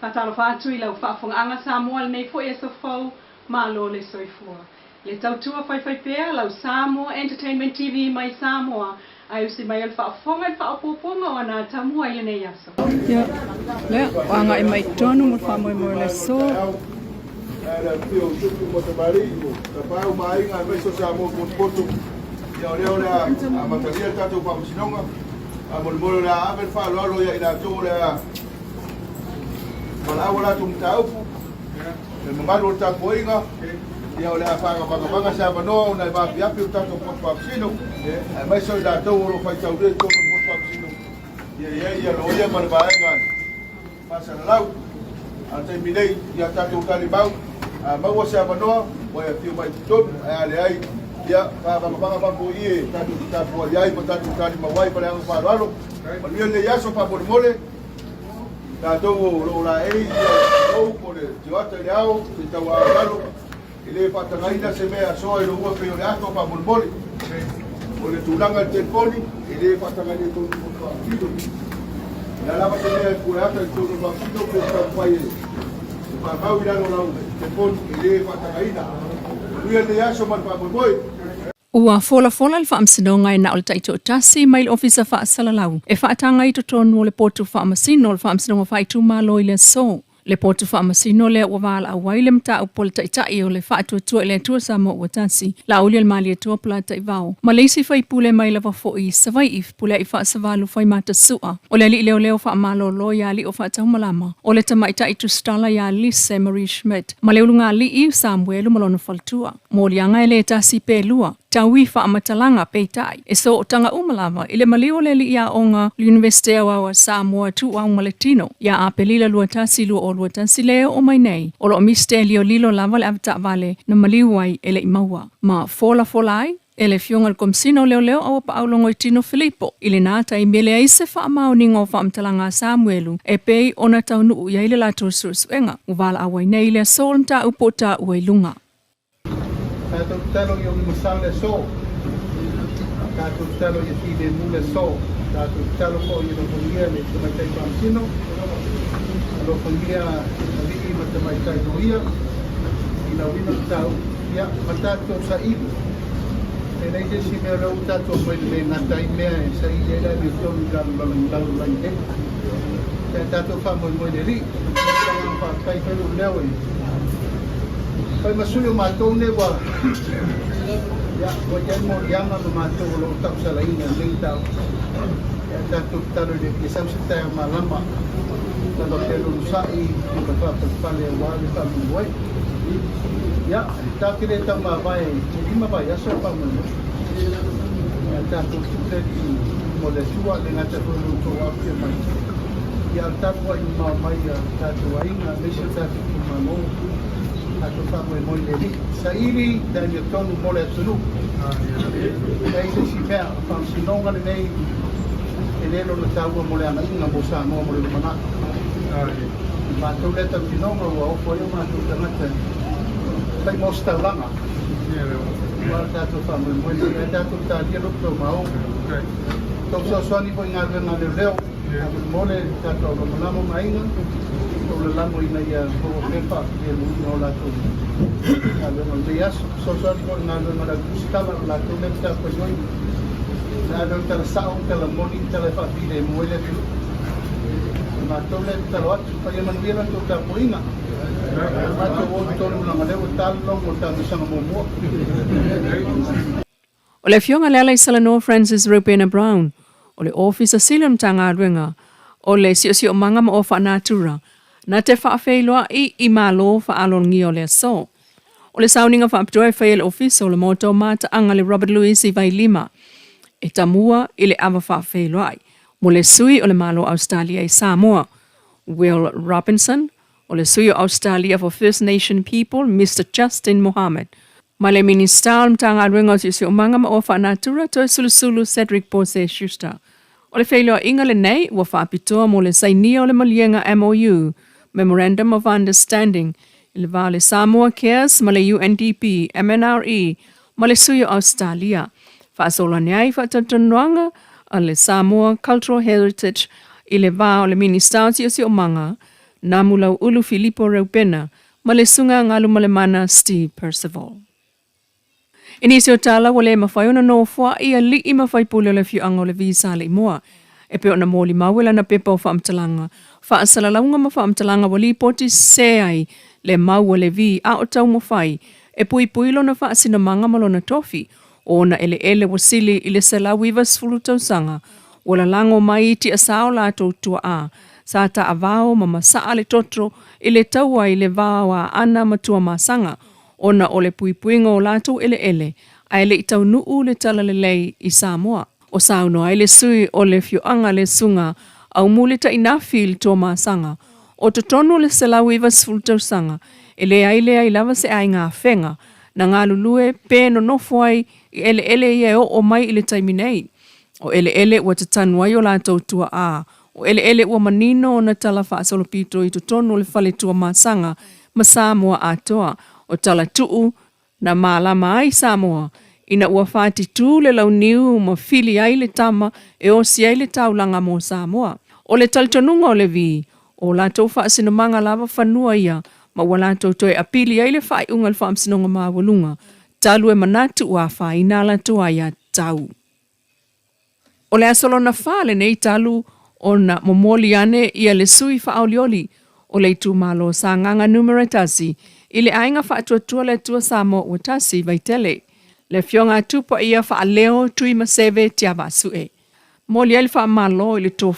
Fatalo fatu ila ufafong anga Samoa nei fo eso fo malo le soifua. Le tautua fai pea lau Samoa Entertainment TV mai Samoa. Ai usi mai al fa'afonga al fa'apoponga o na Atamua ile nei aso. Ya, le anga mai tonu mo fa mo le so. Era pio tudo muito marinho, tapar o marinho a ver se Samoa com ponto. E olha a mataria tá do papo sinonga. A molmolo la ave fa lo ya ina to la. Wala wala tum taupu. E mamalo ta poinga. E olha a faga sa no na va via pio tá do papo sino. E mais so da to ro fa tau de to papo sino. E lo ya mar baenga. Passa lá. Até minei ya tá do talibão. Mau sa no, wa ya pio mai tot ale ai. Ya, banga buie, ta po yai po ta tali mawai pa ang faralo. Pamilya le yaso pa mole. Ta do lo la ei, o po le joata leao, ta wa ralo. Ile pa ta gaina se me aso e lo mo pe le ato pa mole. O le tulanga el telefoni, ile pa ta gaina to pa fido. La lava se le curata el to pa fido pe ta pai. Pa mau ira no la telefoni, ile pa ta gaina. Pamilya le yaso pa mole. Ua fola le whaamsinonga e na o le taito o tasi mai le ofisa whaasalalau. E whaatanga i to tonu o le potu whaamasino le whaamsinonga whaitu malo i le so. Le potu whaamasino le ua wala awai le mta upo le taitai o le whaatuatua i le atua Samoa ua tasi. La uli al mali atua pula taivao. Ma leisi whai pule mai la wafo i savai if pule i whaasavalu whai mata sua. O le li leo whaamalo lo ya li o whaataumalama. O le tamaita i tu stala ya Lise Marie Schmidt. Ma leulunga li i Samuelu malona faltua. Mo lianga e le tasi pe lua. Tawi whaamatalanga peitai. E so o tanga umalama ile malio le li ia onga Universite wa Samoa tu wa Maletino. Ya apelila luatasi lu o luatasi leo o mai nei. O lo mistelio lilo lava le avta vale na maliwai ele imaua. Ma fola ai. Ele fionga komsino leo au pa aulongo i Tino Filippo. Ile nata i mele aise whaamao ningo whaamtalanga Samuelu. E pei ona taunu ia ile la tosuenga. Uvala awai nei le solmta upota uailunga. Tato talo yo musale so. Tato talo yo tide mule so. Tato talo ko yo fungia le tumatai pansino. Lo fungia ali matamatai doia. Ina wina tau ya matato sa ibu. E nei se me lo tato mo le natai me sa ile la mi ton gal lai. Tato fa mo le ri. Pa kai pelo leo. Pai masuyo matou ne wa ya wa ya mo yanga no matou lo tau sala ina nei tau ya tatu talo de que sam se ta malama na do pelo sai ko pa pale wa le pa mo ya ta kire ta ma vai lima vai aso pa mo ya tatu te mo le sua le na ta lo to wa ke mai ya tatu wa ma mai ya tatu wa ina me se tatu ma mo ato fa mo le ri sairi da yo tonu mole absolu dai se si mea fa si non ga nei ele lo tau mo le ana ina mo sa mo le mana ma to le ta si non o fo yo ma to na ta sai mo sta langa ma ta to fa mo le ta to ta dia lo to ma o to so ni po nga na le leo mo le ta to lo na mo mai nga le lamo ina ia ko pepa e no la to ale no dia so ko na no la skala la to le ta ko yo na do ta sa on ta la moni ta le fa bile mo le ma to le ta lo pa ye man vira to ta poina ma to o to na ma le o ta lo mo ta sa mo mo o le fionga le sala no Francis Rupena Brown o le officer silum tanga renga o le sio manga ma ofa natura na te whaafeiloa i malo whaalongi o le so. O le sauninga whaapitoa e whaile office o le moto mata anga le Robert Louis i vai lima. E tamua i le awa whaafeiloa ai. Mo le sui o le malo Australia i Samoa. Will Robinson o le sui o Australia for First Nation People, Mr. Justin Mohammed. Ma le minister mtanga ringa o si o manga ma ofa natura to sulusulu Cedric Bose Schuster. O le whailua inga le nei ua whaapitoa mo le sainia o le malienga MOU, Memorandum of Understanding, i le vale Samoa Cares, ma le UNDP, MNRE, ma le sui o Australia. Whaasola neai whaatatanuanga a le Samoa Cultural Heritage i le vā o le minister o si o manga, na mulau ulu Filipo Reupena, ma le sunga ngalu malemana Steve Percival. Inisio tala wale mawhaiona no fwa ia li i mawhai pule le fiu anga o le visa le moa. E pe ona mōli mawela na pepa o whaamtalanga. Whaasalaunga ma whaamtalanga wali poti se ai le mau le vi a o tau mawhai. E pui puilo na whaasina manga malona tofi. O na ele wasili i le salawi vasfulu tausanga. Wala lango mai ti asao la tua a. Sa ta avao ma masaa le totro i le taua i le vawa ana matua masanga. Ona o le puipuinga o lato ele. A ele i tau nuu le tala le lei i Samoa. O sauno ai le sui o le fioanga le sunga au mule ta inafi il tō masanga. O totono le salawi vasfulu tausanga. Ele ai lava se ai ngā whenga. Na ngā lulue pē no nofuai i ele ia o mai i le taiminei. O ele ua tatanwai o lato tua a. O ele ua manino o na tala whaasolopito i totono le whale tua masanga ma Samoa atoa. O tala tuu na malama ai Samoa. Ina ua whati tū le launiu ma fili ai le tama e o si ai le taulanga mo Samoa. O le talitonunga o le vi. O lato whaasinamanga lava whanua ia. Ma ua lato toi apili ai le whai unga le whaamsinonga mawalunga. Talu e manatu ua whai ina lato ai a tau. O le asolo na whale nei talu o na momoli ane ia le sui whaolioli. O le tu malo sa nganga numeratasi. Ile ainga whaatua le tua Samoa ua tasi vaitele. Le fionga tupa ia whaaleo tui maseve tia vasue. Moli ai le whaamalo i le tō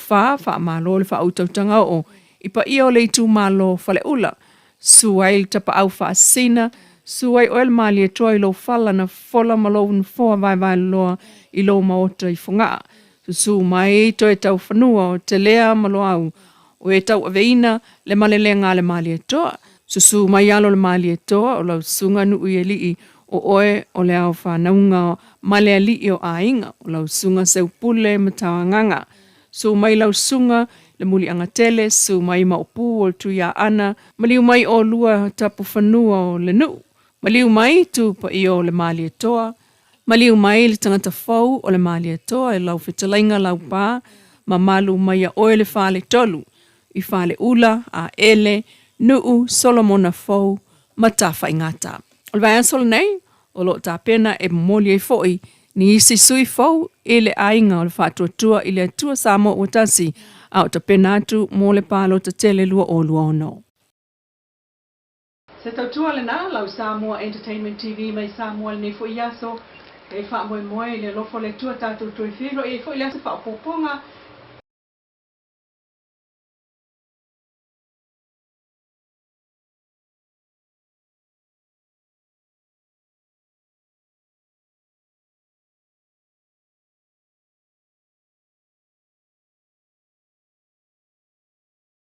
whaamalo le whautautanga o. Ipa ia o le tu malo whale ula. Suai le tapa au whaasina. Suai o el mali e toa i lo whala na fola malo unfoa vai loa i lo maota i whunga. Su mai to e tau whanua o te lea malo au. O e tau aveina le malele ngā le mali e toa. Su mai alo le mali e toa o lau sunga nu ui e lii o oe o le au whanaunga male a lii o ainga. O lau sunga seu pule matawa nganga. Su mai lau sunga le muli angatele. Su mai maupu o tuia ana. Maliu mai o lua tapu whanua o le nu. Maliu mai tu pa i o le mali e toa. Maliu mai le tangata fau o le mali e toa e lau whetalainga lau pā. Ma malu mai a oe le whale tolu. I whale ula a ele, nuu, solomona fau, matafa ingata. O le vai asolo nei, o lo ta pena e moli e foi, ni isi sui fau ele ainga o le whatuatua i le atua Samoa ua tasi, au ta pena atu mo le palo ta tele lua o lua ono. Se tautua le nā, lau Samoa Entertainment TV mai Samoa le nei fo iaso, e wha moe le lofo le tua tātou tui whiro, e fo iaso wha poponga,